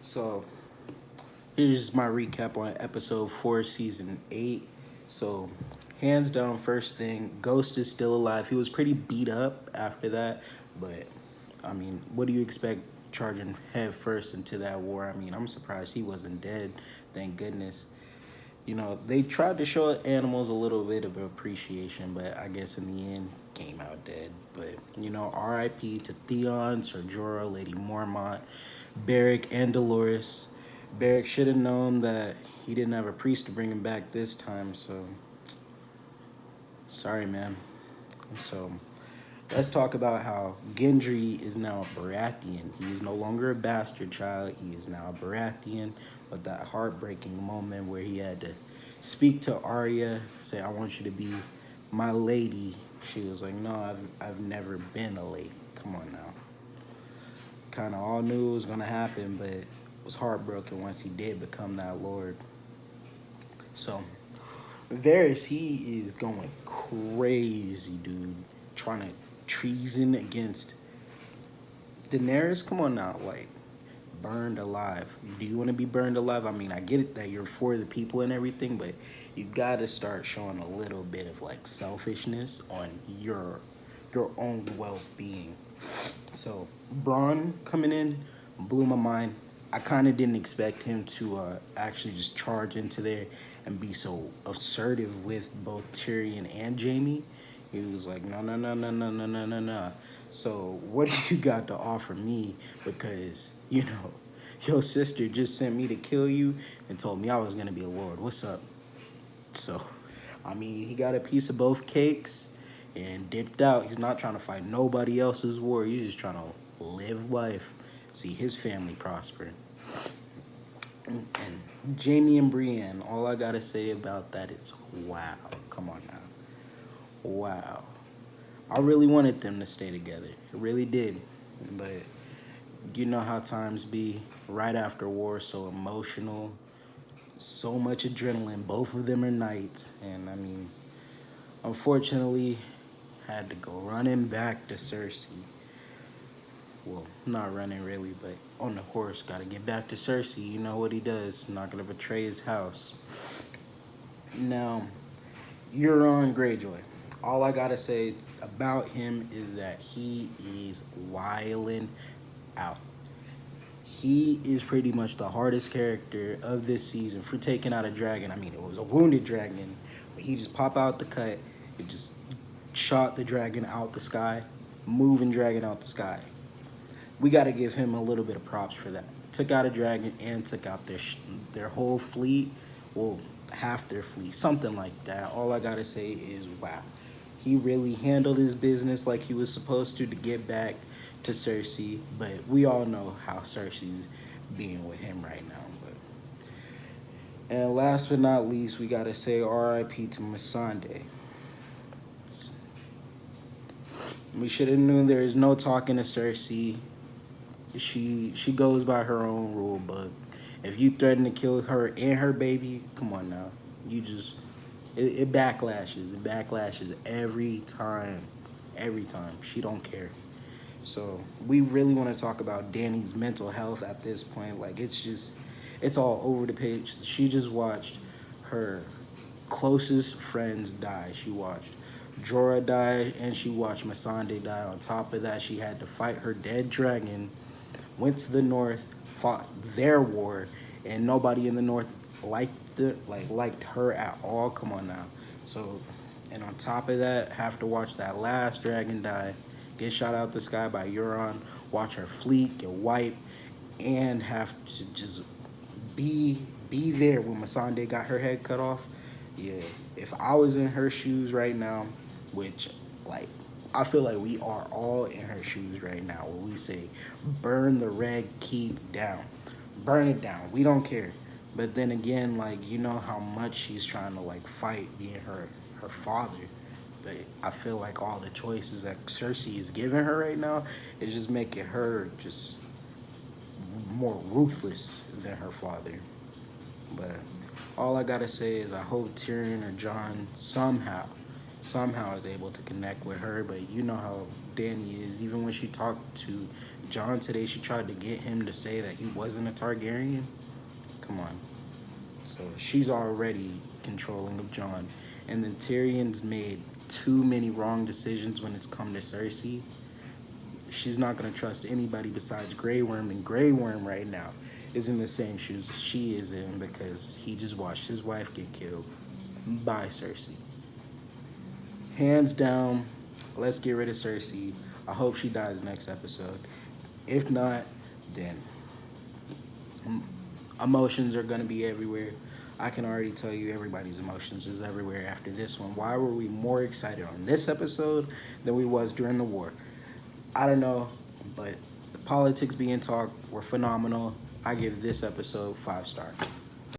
So here's my recap on episode 4, season 8. So, hands down, first thing, Ghost is still alive. He was pretty beat up after that, but I mean, what do you expect charging head first into that war? I mean, I'm surprised he wasn't dead. Thank goodness. They tried to show animals a little bit of appreciation, but I guess in the end, came out dead. But, RIP to Theon, Ser Jorah, Lady Mormont, Beric, and Dolores. Beric should have known that he didn't have a priest to bring him back this time, so sorry, man. So let's talk about how Gendry is now a Baratheon. He is no longer a bastard child. He is now a Baratheon. But that heartbreaking moment where he had to speak to Arya, say, "I want you to be my lady." She was like, "No, I've never been a lady. Come on now." Kind of all knew it was gonna happen, but was heartbroken once he did become that lord. So Varys, he is going crazy, dude. Trying to treason against Daenerys. Come on now, like burned alive. Do you want to be burned alive? I mean, I get it that you're for the people and everything, but you gotta start showing a little bit of like selfishness on your own well-being. So Braun coming in blew my mind. I kind of didn't expect him to actually just charge into there and be so assertive with both Tyrion and Jamie. He was like, no, no, no, no, no, no, no, no, no. So what do you got to offer me? Because, your sister just sent me to kill you and told me I was going to be a lord. What's up? So, I mean, he got a piece of both cakes and dipped out. He's not trying to fight nobody else's war. He's just trying to live life, see his family prosper. And Jamie and Brienne, all I gotta say about that is wow. Come on now. Wow. I really wanted them to stay together. I really did. But you know how times be right after war, so emotional, so much adrenaline. Both of them are knights. And I mean, unfortunately, had to go running back to Cersei. Well, not running really, but on the horse. Got to get back to Cersei. You know what he does. Not going to betray his house. Now, Euron Greyjoy. All I got to say about him is that he is wilding out. He is pretty much the hardest character of this season for taking out a dragon. I mean, it was a wounded dragon, but he just pop out the cut. It just shot the dragon out the sky, moving dragon out the sky. We got to give him a little bit of props for that. Took out a dragon and took out their whole fleet. Well, half their fleet, something like that. All I gotta say is wow. He really handled his business like he was supposed to get back to Cersei. But we all know how Cersei's being with him right now. And last but not least, we gotta say R.I.P. to Missandei. We should have known there is no talking to Cersei. She goes by her own rule, but if you threaten to kill her and her baby, come on now. You just it backlashes. It backlashes every time. Every time. She don't care. So we really want to talk about Dany's mental health at this point. Like it's all over the page. She just watched her closest friends die. She watched Jorah die and she watched Missandei die. On top of that, she had to fight her dead dragon, went to the north, fought their war, and nobody in the north liked her at all. Come on now. So, and on top of that, have to watch that last dragon die, get shot out the sky by Euron, watch her fleet get wiped, and have to just be there when Missandei got her head cut off. Yeah, if I was in her shoes right now, which like I feel like we are all in her shoes right now. When we say burn the Red Keep down, burn it down. We don't care. But then again, like you know how much she's trying to like fight being her father. But I feel like all the choices that Cersei is giving her right now is just making her just more ruthless than her father. But all I gotta say is I hope Tyrion or Jon somehow somehow is able to connect with her. But you know how Dany is. Even when she talked to Jon today, she tried to get him to say that he wasn't a Targaryen. Come on. So she's already controlling of Jon. And then Tyrion's made too many wrong decisions when it's come to Cersei. She's not going to trust anybody besides Grey Worm. And Grey Worm right now is in the same shoes she is in because he just watched his wife get killed by Cersei. Hands down, let's get rid of Cersei. I hope she dies next episode. If not, then emotions are going to be everywhere. I can already tell you everybody's emotions is everywhere after this one. Why were we more excited on this episode than we was during the war? I don't know, but the politics being talked were phenomenal. I give this episode 5 stars.